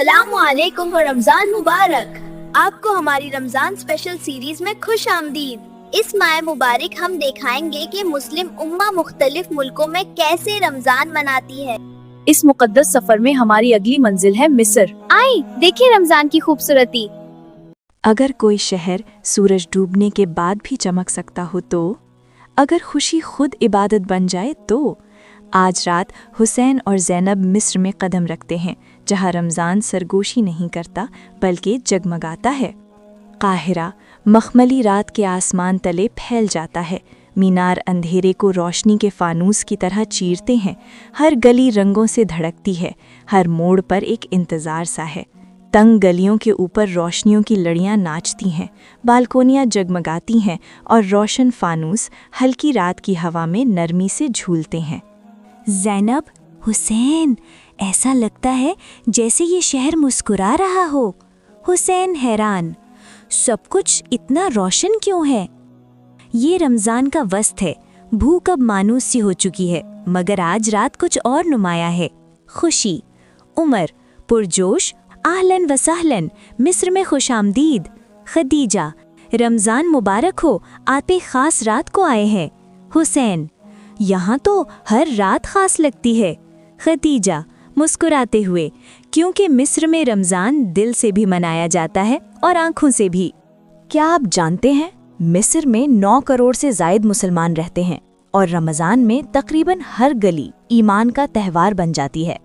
अस्सलामु अलैकुम व रमजान मुबारक। आपको हमारी रमजान स्पेशल सीरीज में खुश आमदीद। इस माह मुबारक हम दिखाएंगे कि मुस्लिम उम्मा मुख्तलिफ मुल्कों में कैसे रमजान मनाती है। इस मुकद्दस सफर में हमारी अगली मंजिल है मिस्र। आइए देखिए रमजान की खूबसूरती। अगर कोई शहर सूरज डूबने के बाद भी चमक सकता हो तो, अगर खुशी खुद इबादत बन जाए तो, आज रात हुसैन और ज़ैनब मिस्र में कदम रखते हैं, जहां रमज़ान सरगोशी नहीं करता बल्कि जगमगाता है। काहिरा मखमली रात के आसमान तले फैल जाता है। मीनार अंधेरे को रोशनी के फानूस की तरह चीरते हैं। हर गली रंगों से धड़कती है। हर मोड़ पर एक इंतज़ार सा है। तंग गलियों के ऊपर रोशनियों की लड़ियां नाचती हैं, बालकोनियां जगमगाती हैं और रोशन फानूस हल्की रात की हवा में नरमी से झूलते हैं। ज़ैनब, हुसैन, ऐसा लगता है जैसे ये शहर मुस्कुरा रहा हो। हुसैन हैरान, सब कुछ इतना रोशन क्यों है? ये रमज़ान का वस्त है। भूख अब मानूस सी हो चुकी है, मगर आज रात कुछ और नुमाया है। खुशी। उमर पुरजोश, आहलन व सहलन, मिस्र में खुशामदीद। खदीजा, रमज़ान मुबारक हो, आप एक ख़ास रात को आए हैं। हुसैन, यहाँ तो हर रात ख़ास लगती है। खदीजा मुस्कुराते हुए, क्योंकि मिस्र में रमज़ान दिल से भी मनाया जाता है और आँखों से भी। क्या आप जानते हैं, मिस्र में 9 करोड़ से ज़ायद मुसलमान रहते हैं और रमज़ान में तकरीबन हर गली ईमान का त्यौहार बन जाती है।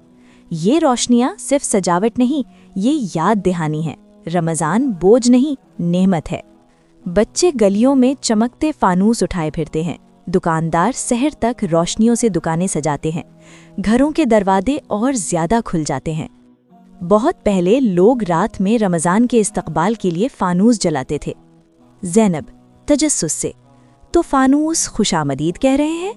ये रोशनियाँ सिर्फ सजावट नहीं, ये याद दहानी है। रमज़ान बोझ नहीं, नेमत है। बच्चे गलियों में चमकते फानूस उठाए फिरते हैं। दुकानदार शहर तक रोशनियों से दुकानें सजाते हैं। घरों के दरवाजे और ज़्यादा खुल जाते हैं। बहुत पहले लोग रात में रमज़ान के इस्तकबाल के लिए फानूस जलाते थे। ज़ैनब तजस्सुस से, तो फानूस खुशामदीद कह रहे हैं?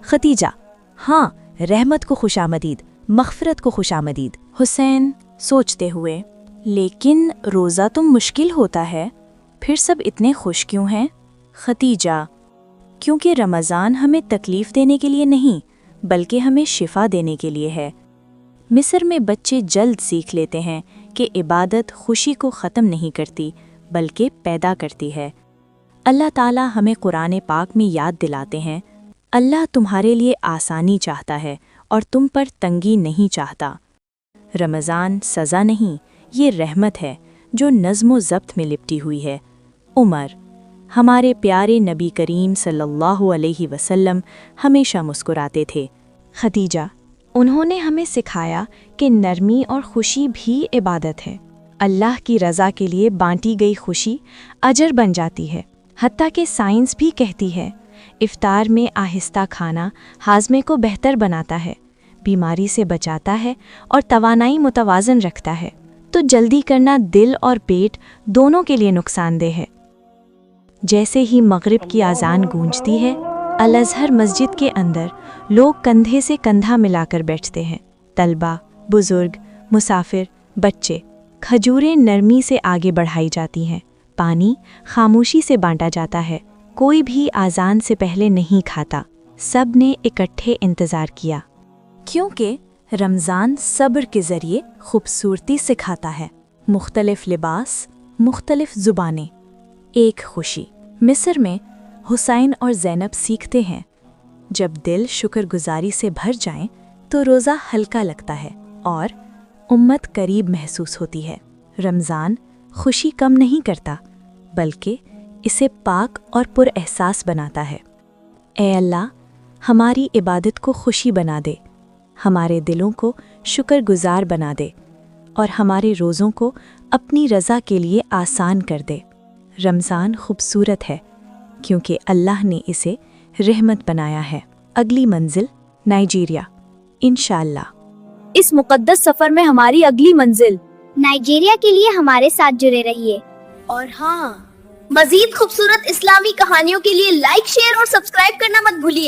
खतीजा, हाँ, रहमत को खुशामदीद, मग़फ़िरत को खुशामदीद। हुसैन सोचते हुए, लेकिन रोज़ा तो मुश्किल होता है, फिर सब इतने खुश क्यों हैं? खतीजा, क्योंकि रमज़ान हमें तकलीफ़ देने के लिए नहीं, बल्कि हमें शिफा देने के लिए है। मिस्र में बच्चे जल्द सीख लेते हैं कि इबादत खुशी को ख़त्म नहीं करती, बल्कि पैदा करती है। अल्लाह ताला हमें कुरान पाक में याद दिलाते हैं, अल्लाह तुम्हारे लिए आसानी चाहता है और तुम पर तंगी नहीं चाहता। रमज़ान सज़ा नहीं, ये रहमत है जो नज़्म ज़ब्त में लिपटी हुई है। उमर, हमारे प्यारे नबी करीम सल्लल्लाहु अलैहि वसल्लम हमेशा मुस्कुराते थे। खदीजा, उन्होंने हमें सिखाया कि नरमी और खुशी भी इबादत है। अल्लाह की रज़ा के लिए बांटी गई खुशी अजर बन जाती है। हत्ता कि साइंस भी कहती है, इफ्तार में आहिस्ता खाना हाज़मे को बेहतर बनाता है, बीमारी से बचाता है और तवानाई मुतवाज़न रखता है। तो जल्दी करना दिल और पेट दोनों के लिए नुकसानदेह है। जैसे ही मगरिब की आज़ान गूंजती है, अल अज़हर मस्जिद के अंदर लोग कंधे से कंधा मिलाकर बैठते हैं। तलबा, बुज़ुर्ग, मुसाफिर, बच्चे। खजूरें नरमी से आगे बढ़ाई जाती हैं। पानी खामोशी से बांटा जाता है। कोई भी आज़ान से पहले नहीं खाता। सब ने इकट्ठे इंतज़ार किया, क्योंकि रमज़ान सब्र के ज़रिए खूबसूरती सिखाता है। मुख्तलिफ लिबास, मुख्तलिफ ज़ुबानें, एक खुशी। मिस्र में हुसैन और ज़ैनब सीखते हैं, जब दिल शुक्रगुजारी से भर जाएं तो रोज़ा हल्का लगता है और उम्मत करीब महसूस होती है। रमज़ान खुशी कम नहीं करता, बल्कि इसे पाक और पुरएहसास बनाता है। ए अल्लाह, हमारी इबादत को खुशी बना दे, हमारे दिलों को शुक्रगुजार बना दे और हमारे रोज़ों को अपनी रज़ा के लिए आसान कर दे। रमज़ान खूबसूरत है क्योंकि अल्लाह ने इसे रहमत बनाया है। अगली मंजिल नाइजीरिया, इंशाअल्लाह। इस मुकद्दस सफर में हमारी अगली मंजिल नाइजीरिया के लिए हमारे साथ जुड़े रहिए। और हाँ, मजीद खूबसूरत इस्लामी कहानियों के लिए लाइक, शेयर और सब्सक्राइब करना मत भूलिए।